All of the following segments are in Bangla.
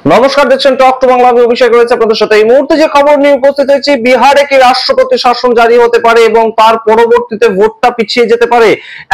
নমস্কার, দেখছেন টক টু বাংলা। আমি অভিষেক রয়েছে আপনাদের সাথে। এই মুহূর্তে যে খবর নিয়ে উপস্থিত হয়েছি, বিহারে কি রাষ্ট্রপতি শাসন জারি হতে পারে এবং তার পরবর্তীতে ভোটটা পিছিয়ে যেতে পারে,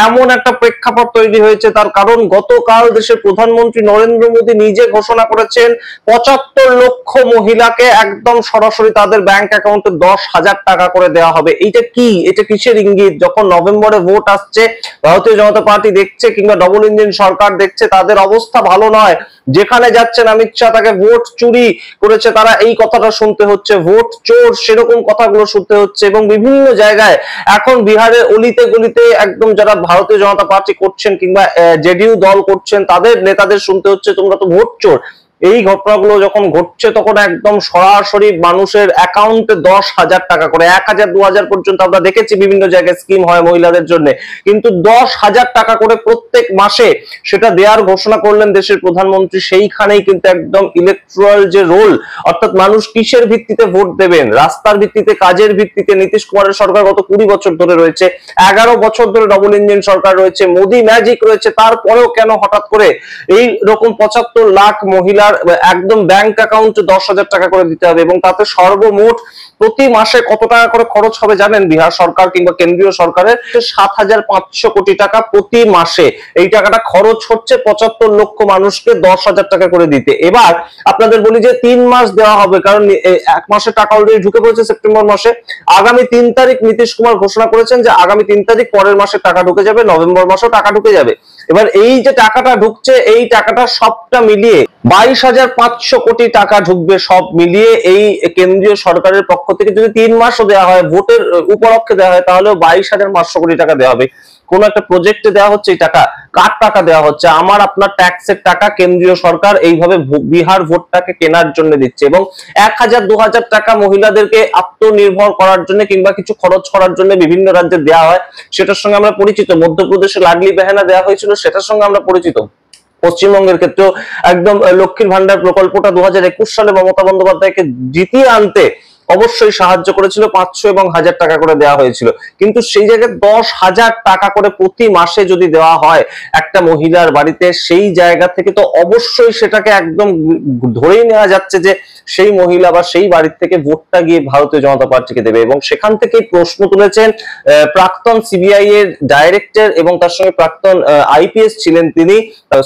এমন একটা প্রেক্ষাপট তৈরি হয়েছে। তার কারণ গতকাল দেশের প্রধানমন্ত্রী নরেন্দ্র মোদী নিজে ঘোষণা করেছেন ৭৫ লক্ষ মহিলাকে একদম সরাসরি তাদের ব্যাংক অ্যাকাউন্টে ১০,০০০ টাকা করে দেওয়া হবে। এইটা কি, এটা কিসের ইঙ্গিত? যখন নভেম্বরে ভোট আসছে, ভারতীয় জনতা পার্টি দেখছে কিংবা ডবল ইঞ্জিন সরকার দেখছে তাদের অবস্থা ভালো নয়। যেখানে যাচ্ছেন অমিত শাহ তাকে ভোট চুরি করেছে, তারা এই কথাটা শুনতে হচ্ছে, ভোট চোর সেরকম কথাগুলো শুনতে হচ্ছে। এবং বিভিন্ন জায়গায় এখন বিহারের অলিতে গলিতে একদম যারা ভারতীয় জনতা পার্টি করছেন কিংবা জেডিইউ দল করছেন তাদের নেতাদের শুনতে হচ্ছে তোমরা তো ভোট চোর। এই ঘটনাগুলো যখন ঘটছে তখন একদম সরাসরি মানুষের অ্যাকাউন্টে ১০,০০০ টাকা করে, ১,০০০ ২,০০০ পর্যন্ত আমরা দেখেছি বিভিন্ন জায়গায় স্কিম হয় মহিলাদের জন্য, কিন্তু ১০,০০০ টাকা করে প্রত্যেক মাসে সেটা দেওয়ার ঘোষণা করলেন দেশের প্রধানমন্ত্রী। সেইখানেই কিন্তু একদম ইলেকট্রাল যে রোল, অর্থাৎ মানুষ কিসের ভিত্তিতে ভোট দেবেন, রাস্তার ভিত্তিতে, কাজের ভিত্তিতে। নীতিশ কুমারের সরকার গত ২০ বছর ধরে রয়েছে, ১১ বছর ধরে ডবল ইঞ্জিন সরকার রয়েছে, মোদি ম্যাজিক রয়েছে, তারপরেও কেন হঠাৎ করে এই রকম ৭৫ লাখ মহিলা একদম ব্যাংক অ্যাকাউন্টে ১০,০০০ টাকা করে দিতে হবে? এবং তাতে সর্বমোট প্রতি মাসে কত টাকা করে খরচ হবে জানেন? বিহার সরকার কিংবা কেন্দ্রীয় সরকারের ৭,৫০০ কোটি টাকা প্রতি মাসে এই টাকাটা খরচ হচ্ছে ৭৫ লক্ষ মানুষকে ১০,০০০ টাকা করে দিতে। এবার আপনাদের বলি যে ৩ মাস দেওয়া হবে, কারণ এক মাসের টাকা অলরেডি ঢুকে পড়েছে সেপ্টেম্বর মাসে। আগামী ৩ তারিখ নীতিশ কুমার ঘোষণা করেছেন যে আগামী ৩ তারিখ পরের মাসে টাকা ঢুকে যাবে, নভেম্বর মাসেও টাকা ঢুকে যাবে। এবার এই যে টাকাটা ঢুকছে, এই টাকাটা সবটা মিলিয়ে ২২,৫০০ কোটি টাকা ঢুকবে সব মিলিয়ে এই কেন্দ্রীয় সরকারের পক্ষ থেকে। যদি ৩ মাসও দেওয়া হয়, ভোটের উপলক্ষে দেওয়া হয়, তাহলেও ২২,৫০০ কোটি টাকা দেওয়া হবে। কোন একটা প্রজেক্টে দেওয়া হচ্ছে এই টাকা, কার টাকা দেওয়া হচ্ছে? আমার আপনার ট্যাক্সের টাকা কেন্দ্রীয় সরকার এইভাবে বিহার ভোটটাকে কেনার জন্য দিচ্ছে। এবং ১,০০০ ২,০০০ টাকা মহিলাদেরকে আত্মনির্ভর করার জন্য কিংবা কিছু খরচ করার জন্য বিভিন্ন রাজ্যে দেওয়া হয়, সেটার সঙ্গে আমরা পরিচিত। মধ্যপ্রদেশে লাডলি বেহানা দেওয়া হয়েছিল, সেটার সঙ্গে আমরা পরিচিত। পশ্চিমবঙ্গের ক্ষেত্রেও একদম লক্ষ্মীর ভান্ডার প্রকল্পটা ২০২১ সালে মমতা বন্দ্যোপাধ্যায়কে জিতিয়ে আনতে অবশ্যই সাহায্য করেছিল, ৫০০ এবং ১,০০০ টাকা করে দেওয়া হয়েছিল। কিন্তু সেই জায়গায় ১০,০০০ টাকা করে প্রতি মাসে যদি দেওয়া হয় একটা মহিলার বাড়িতে, সেই জায়গা থেকে তো অবশ্যই সেটাকে একদম ধরেই নেওয়া যাচ্ছে যে সেই মহিলা বা সেই বাড়ির থেকে ভোটটা গিয়ে ভারতীয় জনতা পার্টিকে দেবে। এবং সেখান থেকে প্রশ্ন তুলেছেন প্রাক্তন সিবিআই এর ডাইরেক্টর এবং তার সঙ্গে প্রাক্তন আইপিএস ছিলেন তিনি,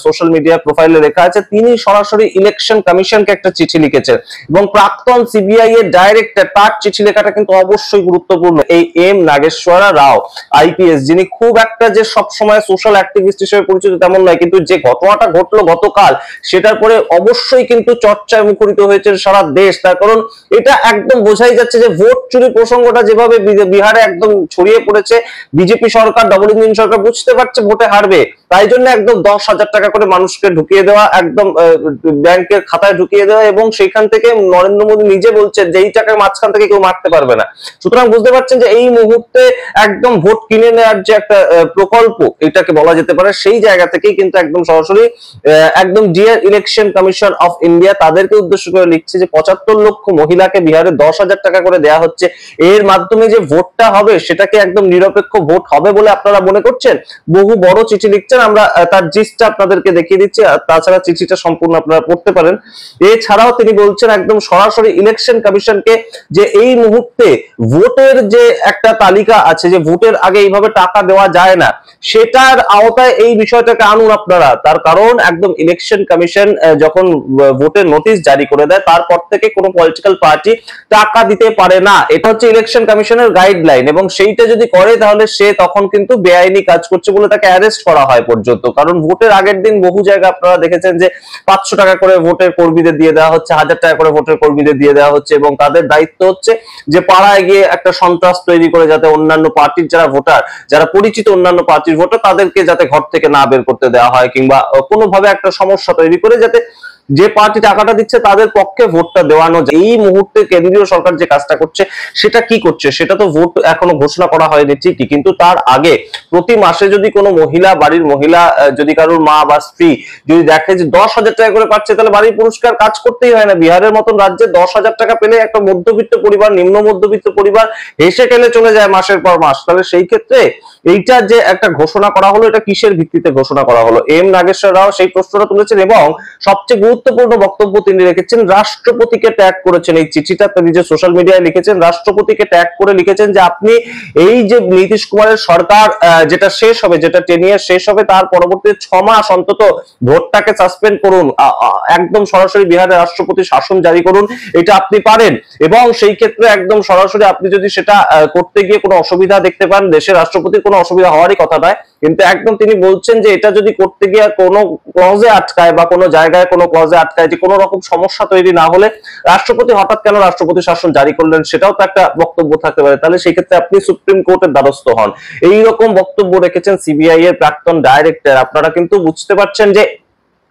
সোশ্যাল মিডিয়া প্রোফাইলে লেখা আছে। তিনি সরাসরি ইলেকশন কমিশনকে একটা চিঠি লিখেছেন এবং প্রাক্তন সিবিআই এর ডাইরেক্টর, তার চিঠি লেখাটা কিন্তু অবশ্যই গুরুত্বপূর্ণ। এই এম নাগেশ্বর রাও আইপিএস, যিনি খুব একটা যে সবসময় সোশ্যাল অ্যাক্টিভিস্ট হিসেবে পরিচিত তেমন নয়, কিন্তু যে ঘটনাটা ঘটলো গতকাল সেটার পরে অবশ্যই কিন্তু চর্চায় মুখরিত হয়েছে সারা দেশ। তার কারণ এটা একদম বোঝাই যাচ্ছে যে ভোট চুরি প্রসঙ্গটা যেভাবে বিহারে একদম ছড়িয়ে পড়েছে, বিজেপি সরকার, ডবল ইঞ্জিন সরকার বুঝতে পারছে ভোটে হারবে, তাই জন্য একদম ১০,০০০ টাকা করে মানুষকে ঢুকিয়ে দেওয়া, একদম ব্যাংকের খাতায় ঢুকিয়ে দেওয়া। এবং সেইখান থেকে নরেন্দ্র মোদী নিজে বলছেন যে এই টাকার মাঝখান থেকে কেউ মারতে পারবে না। সুতরাং বুঝতে পারছেন যে এই মুহূর্তে একদম ভোট কিনে নেওয়ার যে একটা প্রকল্প, এটাকে বলা যেতে পারে, সেই জায়গা থেকেই কিন্তু একদম সরাসরি একদম dear Election Commission of India তাদেরকে উদ্দেশ্য করে লিখছে যে ৭৫ লক্ষ মহিলাকে বিহারে ১০,০০০ টাকা করে দেওয়া হচ্ছে। এর মাধ্যমে যে ভোটটা হবে সেটাকে একদম নিরপেক্ষ ভোট হবে বলে আপনারা মনে করছেন? বহু বড় চিঠি লিখছেন, আমরা তার জিস্টটা আপনাদেরকে দেখিয়ে দিচ্ছি, তাছাড়া চিঠিটা সম্পূর্ণ আপনারা পড়তে পারেন। এছাড়াও তিনি বলছেন একদম সরাসরি ইলেকশন কমিশনকে যে এই মুহূর্তে ভোটের যে একটা তালিকা আছে, যে ভোটের আগে এইভাবে টাকা দেওয়া যায় না, সেটার আওতায় এই বিষয়টাকে আনুন আপনারা। তার কারণ একদম ইলেকশন কমিশন যখন ভোটের নোটিশ জারি করে দেয় তারপর থেকে কোনো পলিটিক্যাল পার্টি টাকা দিতে পারে না। এটা হচ্ছে ইলেকশন কমিশনের গাইডলাইন, এবং সেইটা যদি করে তাহলে সে তখন কিন্তু বেআইনি কাজ করছে বলে তাকে অ্যারেস্ট করা হয় পর্যন্ত। কারণ ভোটের আগের দিন বহু জায়গায় আপনারা দেখেছেন যে ৫০০ টাকা করে ভোটের কর্মীদের দিয়ে দেওয়া হচ্ছে, ১,০০০ টাকা করে ভোটের কর্মীদের দিয়ে দেওয়া হচ্ছে, এবং তাদের দায়িত্ব হচ্ছে যে পাড়ায় গিয়ে একটা সন্ত্রাস তৈরি করে যাতে অন্যান্য পার্টির যারা ভোটার, যারা পরিচিত অন্যান্য পার্টির ভোটার, তাদেরকে যাতে ঘর থেকে না বের করতে দেওয়া হয় কিংবা কোনোভাবে একটা সমস্যা তৈরি করে যাতে যে পার্টি টাকাটা দিচ্ছে তাদের পক্ষে ভোটটা দেওয়ানো যায়। এই মুহূর্তে কেন্দ্রীয় সরকার যে কাজটা করছে সেটা কি করছে? সেটা তো ভোট এখনো ঘোষণা করা হয়নি ঠিকই, কিন্তু তার আগে প্রতি মাসে যদি কোনো মহিলা, বাড়ির মহিলা, যদি কারোর মা বা স্ত্রী যদি দেখে যে ১০,০০০ টাকা করে পাচ্ছে, তাহলে বাড়ির পুরুষকে কাজ করতেই হয় না। বিহারের মতন রাজ্যে ১০,০০০ টাকা পেলে একটা মধ্যবিত্ত পরিবার, নিম্ন মধ্যবিত্ত পরিবার হেসে খেলে চলে যায় মাসের পর মাস। তাহলে সেই ক্ষেত্রে এইটা যে একটা ঘোষণা করা হলো, এটা কিসের ভিত্তিতে ঘোষণা করা হলো? এম নাগেশ্বর রাও সেই প্রশ্নটা তুলেছেন। এবং সবচেয়ে গুরুত্বপূর্ণ বক্তব্য তিনি রেখেছেন, রাষ্ট্রপতিকে ট্যাগ করেছেন। এই চিঠিটা তিনি যে সোশ্যাল মিডিয়ায় লিখেছেন, রাষ্ট্রপতিকে ট্যাগ করে লিখেছেন যে আপনি এই যে নীতিশ কুমারের সরকার যেটা শেষ হবে, যেটা টেনিয়ার শেষ হবে, তার পরবর্তী 6 মাস অন্তত ভোটটাকে সাসপেন্ড করুন, একদম সরাসরি বিহারের রাষ্ট্রপতি শাসন জারি করুন, এটা আপনি পারেন। এবং সেই ক্ষেত্রে একদম সরাসরি আপনি যদি সেটা করতে গিয়ে কোনো অসুবিধা দেখতে পান, দেশের রাষ্ট্রপতির কোনো অসুবিধা হওয়ারই কথা নয়, কিন্তু একদম তিনি বলছেন যে এটা যদি করতে গিয়ে কোনো ক্লজে আটকায় বা কোনো জায়গায় কোনো ক্লজে আটকায়, যে কোনো রকম সমস্যা তৈরি না হলে রাষ্ট্রপতি হঠাৎ কেন রাষ্ট্রপতি শাসন জারি করলেন, সেটাও তো একটা বক্তব্য থাকতে পারে। তাহলে সেই ক্ষেত্রে আপনি সুপ্রিম কোর্টের দ্বারস্থ হন। এইরকম বক্তব্য রেখেছেন সিবিআই এর প্রাক্তন ডাইরেক্টর। আপনারা কিন্তু বুঝতে পারছেন যে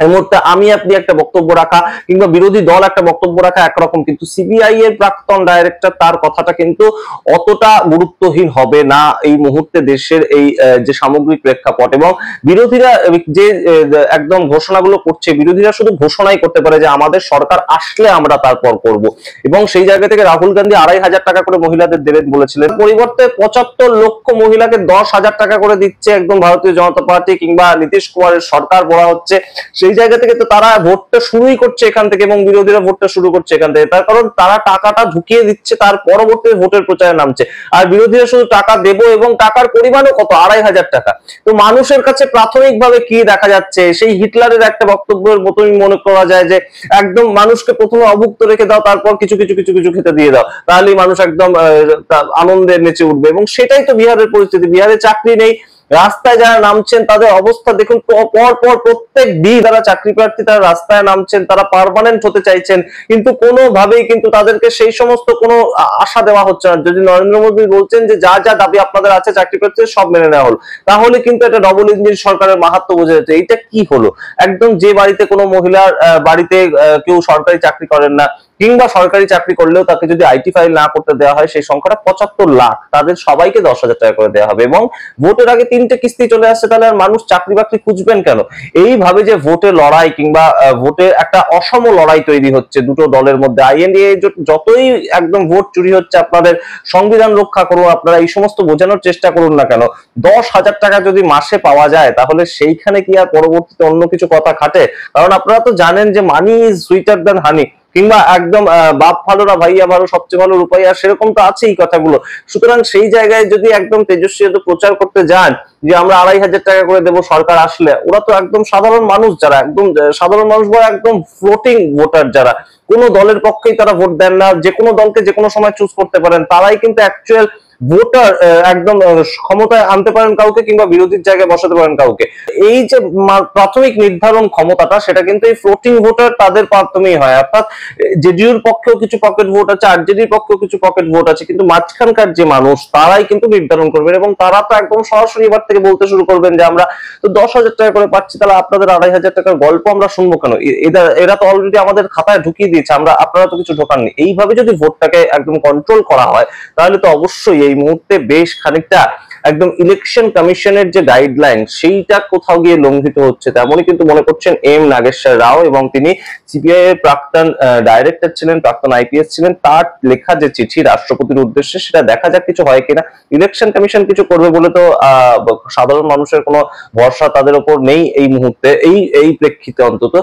এই মুহূর্তে আমি আপনি একটা বক্তব্য রাখা কিংবা বিরোধী দল একটা বক্তব্য রাখা একরকম, কিন্তু সিবিআই এর প্রাক্তন ডাইরেক্টর তার কথাটা কিন্তু অতটা গুরুত্বহীন হবে না এই মুহূর্তে দেশের এই যে সামগ্রিক প্রেক্ষাপট। এবং বিরোধীরা যে একদম ঘোষণাগুলো করছে, বিরোধীরা শুধু ঘোষণাই করতে পারে যে আমাদের সরকার আসলে আমরা তারপর করব, এবং সেই জায়গা থেকে রাহুল গান্ধী 2,500 টাকা করে মহিলাদের দেবেন বলেছিলেন, পরিবর্তে 75 লক্ষ মহিলাকে 10,000 টাকা করে দিচ্ছে একদম ভারতীয় জনতা পার্টি কিংবা নীতিশ কুমারের সরকার বলা হচ্ছে। সেই জায়গা থেকে তো তারা ভোটটা শুরুই করছে এখান থেকে, এবং বিরোধীরা ভোটটা শুরু করছে এখান থেকে, তার কারণ তারা টাকাটা ঢুকিয়ে দিচ্ছে, তার পরবর্তীতে ভোটের প্রচারে নামছে। আর বিরোধীরা শুধু টাকা দেব, এবং টাকার পরিমাণও কত, 2,500 টাকা। তো মানুষের কাছে প্রাথমিকভাবে কি দেখা যাচ্ছে, সেই হিটলারের একটা বক্তব্যের মতোই মনে করা যায় যে একদম মানুষকে প্রথমে অভুক্ত রেখে দাও, তারপর কিছু কিছু কিছু কিছু খেতে দিয়ে দাও, তাহলেই মানুষ একদম আনন্দে নেচে উঠবে। এবং সেটাই তো বিহারের পরিস্থিতি। বিহারে চাকরি নেই, রাস্তায় যারা নামছেন তাদের অবস্থা দেখুন, পর পর প্রত্যেক দিন যারা চাকরি প্রার্থী তারা রাস্তায় নামছেন, তারা পার্মানেন্ট হতে চাইছেন, কিন্তু কোনোভাবেই কিন্তু তাদেরকে সেই সমস্ত কোনো আশা দেওয়া হচ্ছে না। যদি নরেন্দ্র মোদী বলছেন যে যা যা দাবি আপনাদের আছে চাকরি প্রার্থী সব মেনে নেওয়া হলো, তাহলে কিন্তু এটা ডবল ইঞ্জিন সরকারের মাহাত্ম্য বোঝা যাচ্ছে। এইটা কি হলো? একদম যে বাড়িতে কোনো মহিলার বাড়িতে কেউ সরকারি চাকরি করেন না, কিংবা সরকারি চাকরি করলেও তাকে যদি আইটি ফাইল না করতে দেওয়া হয়, সেই সংখ্যাটা 75 লাখ, তাদের সবাইকে 10,000 টাকা করে দেওয়া হবে। এবং ভোটের আগে 3টে কিস্তি চলে আসছে, তাহলে আর মানুষ চাকরি বাকরি খুঁজবেন কেন? এইভাবে যে ভোটে লড়াই কিংবা ভোটে একটা অসম লড়াই তৈরি হচ্ছে দুটো দলের মধ্যে, আইএনডিএ যতই একদম ভোট চুরি হচ্ছে, আপনাদের সংবিধান রক্ষা করুন, আপনারা এই সমস্ত বোঝানোর চেষ্টা করুন না কেন, 10,000 টাকা যদি মাসে পাওয়া যায়, তাহলে সেইখানে কি আর পরবর্তীতে অন্য কিছু কথা খাটে? কারণ আপনারা তো জানেন যে মানি ইজ সুইটার দ্যান হানি, কিংবা একদম বাপ ভালো না ভাইয়া ভালো, সবচেয়ে ভালো রূপাইয়া, সেরকম তো আছে এই কথাগুলো। সুতরাং সেই জায়গায় যদি একদম তেজস্বী প্রচার করতে যান যে আমরা 2,500 টাকা করে দেবো সরকার আসলে, ওরা তো একদম সাধারণ মানুষ, যারা একদম সাধারণ মানুষ বা একদম ফ্লোটিং ভোটার, যারা কোনো দলের পক্ষেই তারা ভোট দেন না, যে কোনো দলকে যে কোনো সময় চুজ করতে পারেন, তারাই কিন্তু অ্যাকচুয়াল ভোটার, একদম ক্ষমতায় আনতে পারেন কাউকে কিংবা বিরোধীর জায়গায় বসাতে পারেন কাউকে। এই যে প্রাথমিক নির্ধারণ ক্ষমতাটা, সেটা কিন্তু এই ফ্লোটিং ভোটার তাদের মাধ্যমেই হয়। অর্থাৎ জেডিইউর পক্ষেও কিছু পকেট ভোট আছে, আরজেডির পক্ষেও কিছু পকেট ভোট আছে, কিন্তু মাঝখানকার যে মানুষ তারাই কিন্তু নির্ধারণ করবেন। এবং তারা তো একদম সরাসরি এবার থেকে বলতে শুরু করবেন যে আমরা তো 10,000 টাকা করে পাচ্ছি, তাহলে আপনাদের 2,500 টাকার গল্প আমরা শুনবো কেন? এরা তো অলরেডি আমাদের খাতায় ঢুকিয়ে দিয়েছে, আপনারা তো কিছু ঢোকাননি। এইভাবে যদি ভোটটাকে একদম কন্ট্রোল করা হয়, তাহলে তো অবশ্যই এই মুহূর্তে বেশ খানিকটা একদম ইলেকশন কমিশনের যে গাইডলাইন, সেইটা কোথাও গিয়ে লঙ্ঘিত হচ্ছে, তেমনই কিন্তু মনে করছেন এম নাগেশ্বর রাও। এবং তিনি সিবিআই এর প্রাক্তন ডাইরেক্টর ছিলেন, প্রাক্তন আইপিএস ছিলেন। তার লেখা যে চিঠি রাষ্ট্রপতির উদ্দেশ্যে, সেটা দেখা যাক কিছু হয় কিনা। ইলেকশন কমিশন কিছু করবে বলে তো সাধারণ মানুষের কোনো ভরসা তাদের উপর নেই এই মুহূর্তে, এই প্রেক্ষিতে অন্তত,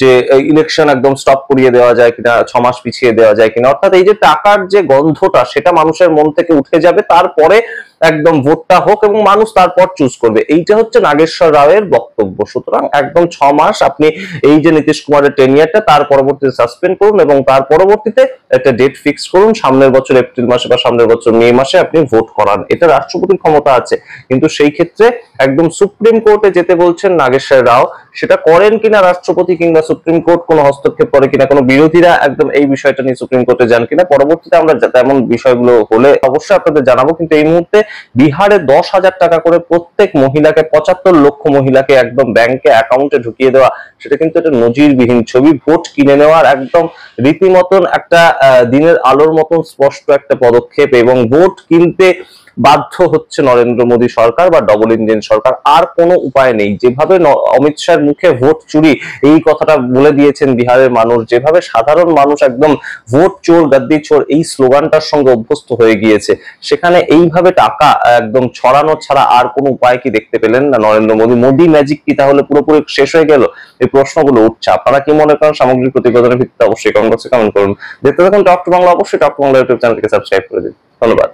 যে ইলেকশন একদম স্টপ করিয়ে দেওয়া যায় কিনা, 6 মাস পিছিয়ে দেওয়া যায় কিনা। অর্থাৎ এই যে টাকার যে গন্ধটা, সেটা মানুষের মন থেকে উঠে যাবে, তারপরে একদম ভোটটা হোক এবং মানুষ তারপর চুজ করবে। এইটা হচ্ছে নাগেশ্বর রাওয়ের বক্তব্য। সুতরাং একদম 6 মাস আপনি এই যে নীতিশ কুমারের টেনিয়ারটা, তার পরবর্তীতে সাসপেন্ড করুন, এবং তার পরবর্তীতে একটা ডেট ফিক্স করুন, সামনের বছর এপ্রিল মাসে বা সামনের বছর মে মাসে আপনি ভোট করান। এটা রাষ্ট্রপতির ক্ষমতা আছে, কিন্তু সেই ক্ষেত্রে একদম সুপ্রিম কোর্টে যেতে বলছেন নাগেশ্বর রাও। সেটা করেন কিনা রাষ্ট্রপতি কিংবা সুপ্রিম কোর্ট কোনো হস্তক্ষেপ করে কিনা, কোনো বিরোধীরা একদম এই বিষয়টা নিয়ে সুপ্রিম কোর্টে যান কিনা, পরবর্তীতে আমরা তেমন বিষয়গুলো হলে অবশ্যই আপনাদের জানাবো। কিন্তু এই মুহূর্তে বিহারে 10,000 টাকা করে প্রত্যেক মহিলাকে, 75 লক্ষ মহিলাকে একদম ব্যাংকে অ্যাকাউন্টে ঢুকিয়ে দেওয়া, সেটা কিন্তু একটা নজিরবিহীন ছবি। ভোট কিনে নেওয়ার একদম রীতিমতন একটা দিনের আলোর মতন স্পষ্ট একটা পদক্ষেপ। এবং ভোট কিনতে বাধ্য হচ্ছে নরেন্দ্র মোদী সরকার বা ডবল ইঞ্জিন সরকার। আর কোনো উপায় নেই। যেভাবে অমিত শাহের মুখে ভোট চুরি এই কথাটা বলে দিয়েছেন বিহারের মানুষ, যেভাবে সাধারণ মানুষ একদম ভোট চোর গাদ্দি চোর এই স্লোগানটার সঙ্গে অভ্যস্ত হয়ে গিয়েছে, সেখানে এইভাবে টাকা একদম ছড়ানো ছাড়া আর কোনো উপায় কি দেখতে পেলেন না নরেন্দ্র মোদী? মোদী ম্যাজিক কি তাহলে পুরোপুরি শেষ হয়ে গেল? এই প্রশ্নগুলো উঠছে। আপনারা কি মনে করেন? সামগ্রিক প্রতিবেদনের ভিত্তিতে অবশ্যই কমেন্ট বক্সে কমেন্ট করুন। দেখতে থাকুন টক টু বাংলা। অবশ্যই টক টু বাংলা ইউটিউব চ্যানেলকে সাবস্ক্রাইব করে দিন। ধন্যবাদ।